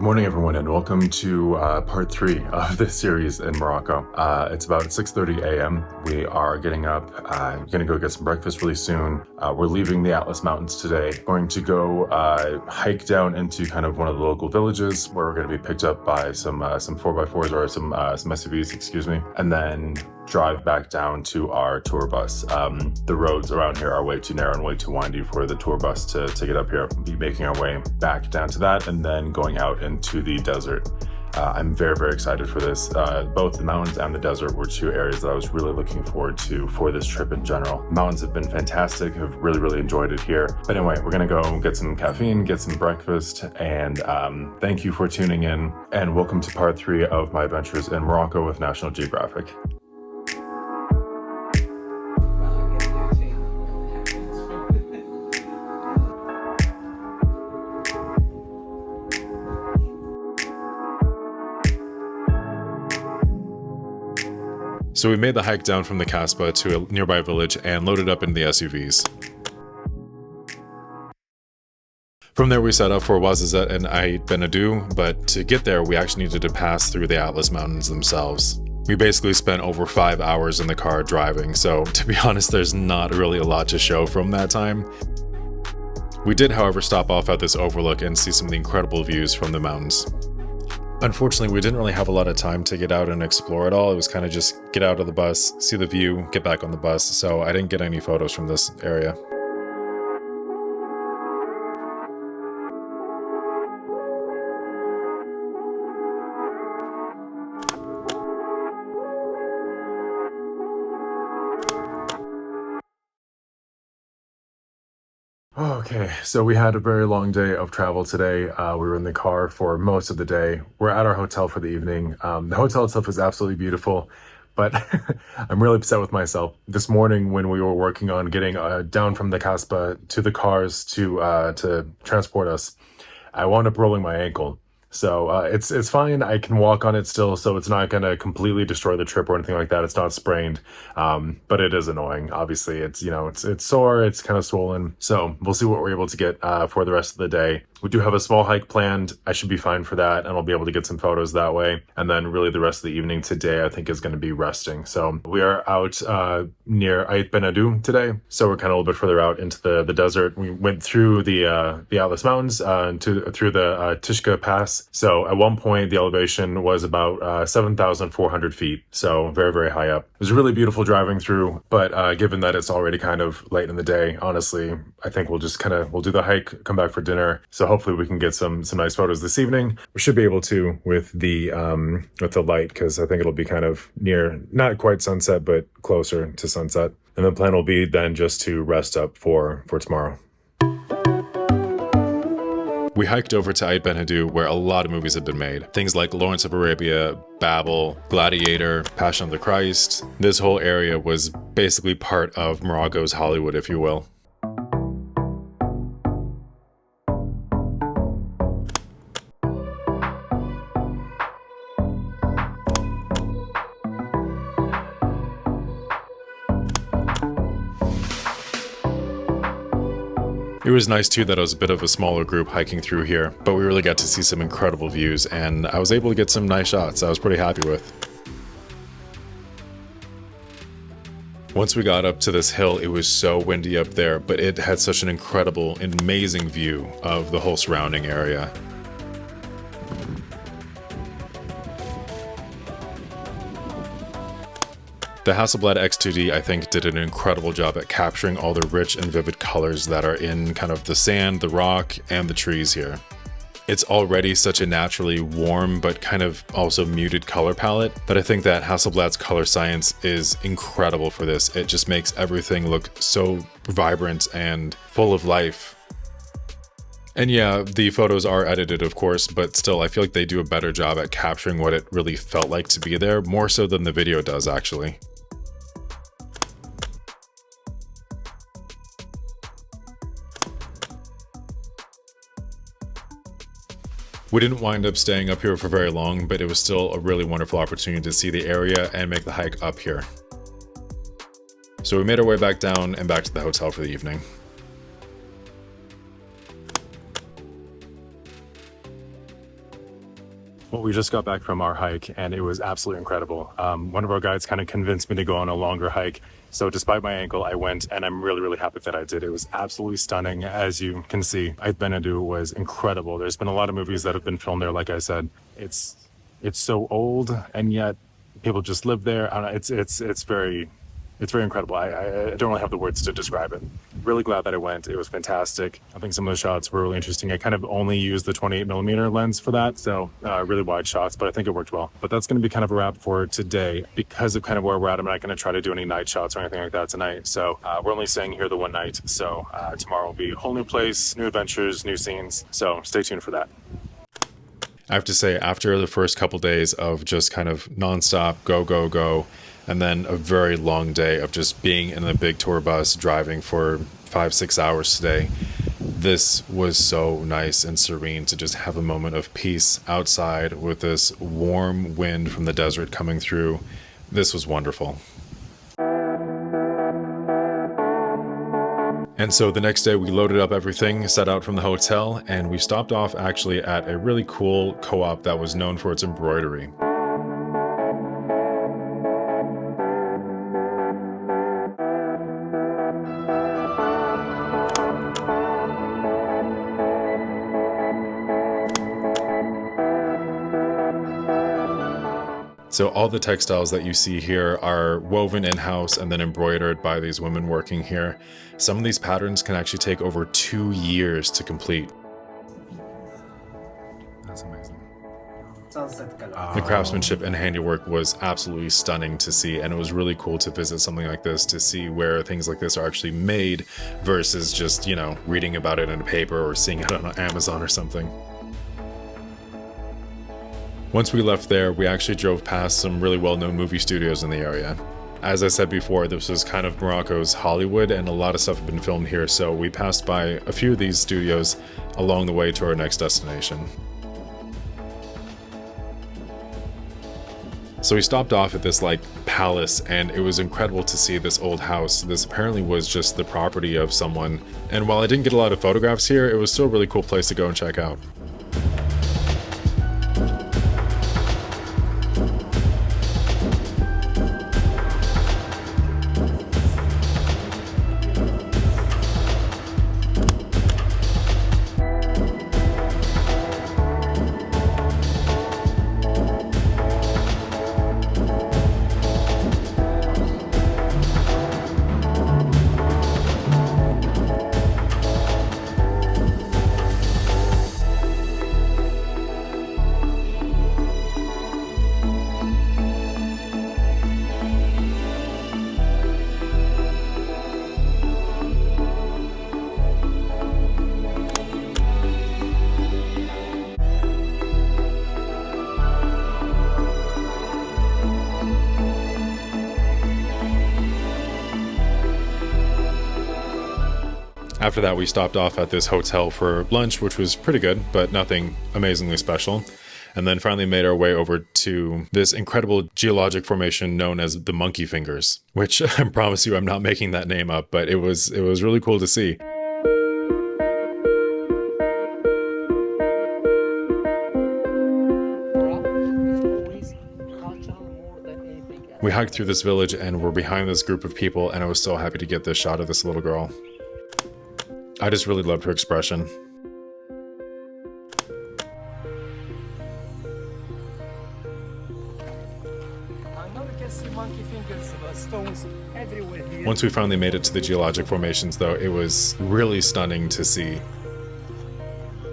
Morning everyone, and welcome to part 3 of this series in Morocco. It's about 6:30 a.m. We are getting up, gonna go get some breakfast really soon. We're leaving the Atlas Mountains today, going to go hike down into kind of one of the local villages where we're gonna be picked up by some 4x4s or some SUVs, excuse me, and then drive back down to our tour bus. The roads around here are way too narrow and way too windy for the tour bus to get up here. We'll be making our way back down to that and then going out into the desert. I'm very, very excited for this. Both the mountains and the desert were two areas that I was really looking forward to for this trip in general. The mountains have been fantastic. I've really, really enjoyed it here. But anyway, we're gonna go get some caffeine, get some breakfast, and thank you for tuning in. And welcome to part 3 of my adventures in Morocco with National Geographic. So we made the hike down from the Kasbah to a nearby village and loaded up into the SUVs. From there we set off for Ouarzazate and Aït Benhaddou, but to get there we actually needed to pass through the Atlas Mountains themselves. We basically spent over 5 hours in the car driving, so to be honest there's not really a lot to show from that time. We did however stop off at this overlook and see some of the incredible views from the mountains. Unfortunately, we didn't really have a lot of time to get out and explore it all. It was kind of just get out of the bus, see the view, get back on the bus, so I didn't get any photos from this area. Okay, so we had a very long day of travel today. We were in the car for most of the day. We're at our hotel for the evening. The hotel itself is absolutely beautiful, but I'm really upset with myself. This morning when we were working on getting down from the Kasbah to the cars to transport us, I wound up rolling my ankle. So it's fine. I can walk on it still, so it's not going to completely destroy the trip or anything like that. It's not sprained, but it is annoying. Obviously, it's sore. It's kind of swollen. So we'll see what we're able to get for the rest of the day. We do have a small hike planned. I should be fine for that, and I'll be able to get some photos that way. And then really the rest of the evening today, I think, is going to be resting. So we are out near Aït Benhaddou today. So we're kind of a little bit further out into the desert. We went through the Atlas Mountains through the Tishka Pass. So at one point, the elevation was about 7,400 feet. So very, very high up. It was really beautiful driving through, but given that it's already kind of late in the day, honestly, I think we'll do the hike, come back for dinner. So hopefully we can get some nice photos this evening. We should be able to with the light, because I think it'll be kind of near, not quite sunset, but closer to sunset. And the plan will be then just to rest up for tomorrow. We hiked over to Aït Benhaddou, where a lot of movies have been made. Things like Lawrence of Arabia, Babel, Gladiator, Passion of the Christ. This whole area was basically part of Morocco's Hollywood, if you will. It was nice too that it was a bit of a smaller group hiking through here, but we really got to see some incredible views and I was able to get some nice shots I was pretty happy with. Once we got up to this hill, it was so windy up there, but it had such an incredible, amazing view of the whole surrounding area. The Hasselblad X2D, I think, did an incredible job at capturing all the rich and vivid colors that are in kind of the sand, the rock, and the trees here. It's already such a naturally warm but kind of also muted color palette that I think that Hasselblad's color science is incredible for this. It just makes everything look so vibrant and full of life. And yeah, the photos are edited, of course, but still, I feel like they do a better job at capturing what it really felt like to be there, more so than the video does, actually. We didn't wind up staying up here for very long, but it was still a really wonderful opportunity to see the area and make the hike up here. So we made our way back down and back to the hotel for the evening. Well, we just got back from our hike and it was absolutely incredible. One of our guides kind of convinced me to go on a longer hike. So despite my ankle, I went, and I'm really, really happy that I did. It was absolutely stunning. As you can see, Aït Benhaddou was incredible. There's been a lot of movies that have been filmed there. Like I said, it's so old, and yet people just live there. I don't know, it's very incredible. I don't really have the words to describe it. Really glad that I went. It was fantastic. I think some of the shots were really interesting. I kind of only used the 28mm lens for that, so really wide shots, but I think it worked well. But that's going to be kind of a wrap for today. Because of kind of where we're at, I'm not going to try to do any night shots or anything like that tonight. So we're only staying here the one night. So tomorrow will be a whole new place, new adventures, new scenes. So stay tuned for that. I have to say, after the first couple days of just kind of nonstop go, go, go, and then a very long day of just being in a big tour bus driving for 5-6 hours today, this was so nice and serene to just have a moment of peace outside with this warm wind from the desert coming through. This was wonderful. And so the next day we loaded up everything, set out from the hotel, and we stopped off actually at a really cool co-op that was known for its embroidery. So all the textiles that you see here are woven in-house and then embroidered by these women working here. Some of these patterns can actually take over 2 years to complete. That's amazing. The craftsmanship and handiwork was absolutely stunning to see, and it was really cool to visit something like this to see where things like this are actually made versus just, you know, reading about it in a paper or seeing it on Amazon or something. Once we left there, we actually drove past some really well-known movie studios in the area. As I said before, this was kind of Morocco's Hollywood, and a lot of stuff had been filmed here, so we passed by a few of these studios along the way to our next destination. So we stopped off at this palace, and it was incredible to see this old house. This apparently was just the property of someone, and while I didn't get a lot of photographs here, it was still a really cool place to go and check out. After that, we stopped off at this hotel for lunch, which was pretty good, but nothing amazingly special. And then finally made our way over to this incredible geologic formation known as the Monkey Fingers, which I promise you I'm not making that name up, but it was really cool to see. We hiked through this village and we're behind this group of people, and I was so happy to get this shot of this little girl. I just really loved her expression. Once we finally made it to the geologic formations though, it was really stunning to see.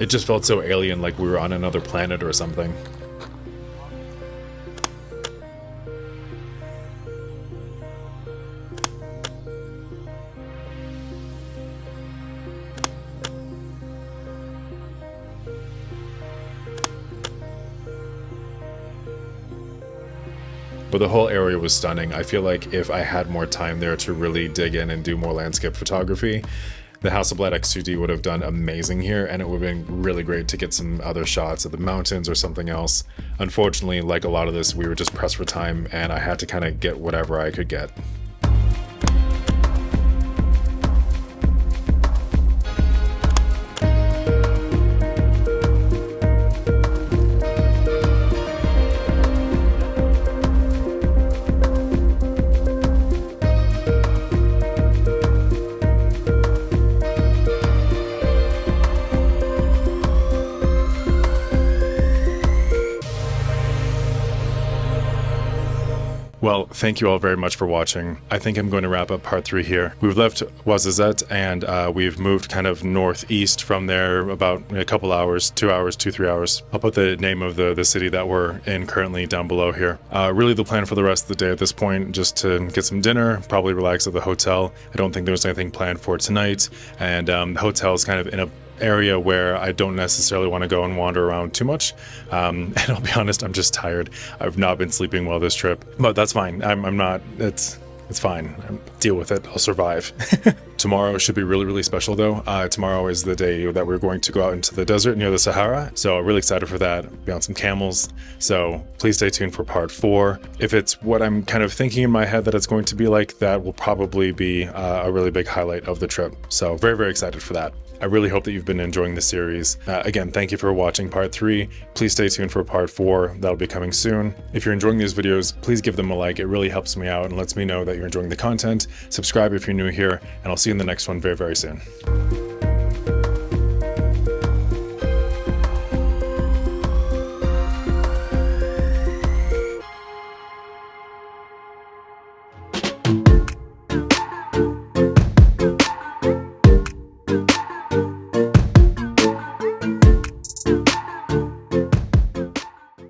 It just felt so alien, like we were on another planet or something. But the whole area was stunning. I feel like if I had more time there to really dig in and do more landscape photography, the Hasselblad X2D would have done amazing here, and it would have been really great to get some other shots of the mountains or something else. Unfortunately, like a lot of this, we were just pressed for time, and I had to kind of get whatever I could get. Well, thank you all very much for watching. I think I'm going to wrap up part 3 here. We've left Ouarzazate and we've moved kind of northeast from there about a couple hours, 2 hours, 2-3 hours. I'll put the name of the city that we're in currently down below here. Really the plan for the rest of the day at this point, just to get some dinner, probably relax at the hotel. I don't think there's anything planned for tonight, and the hotel is kind of in a area where I don't necessarily want to go and wander around too much, and I'll be honest, I'm just tired. I've not been sleeping well this trip, but that's fine. I'm not, it's fine. Deal with it. I'll survive. Tomorrow should be really, really special though. Tomorrow is the day that we're going to go out into the desert near the Sahara, so I'm really excited for that. Be on some camels, so please stay tuned for part 4. If it's what I'm kind of thinking in my head that it's going to be like, that will probably be a really big highlight of the trip, so very, very excited for that. I really hope that you've been enjoying the series. Again, thank you for watching part 3. Please stay tuned for part 4. That'll be coming soon. If you're enjoying these videos, please give them a like. It really helps me out and lets me know that you're enjoying the content. Subscribe if you're new here, and I'll see you in the next one very, very soon.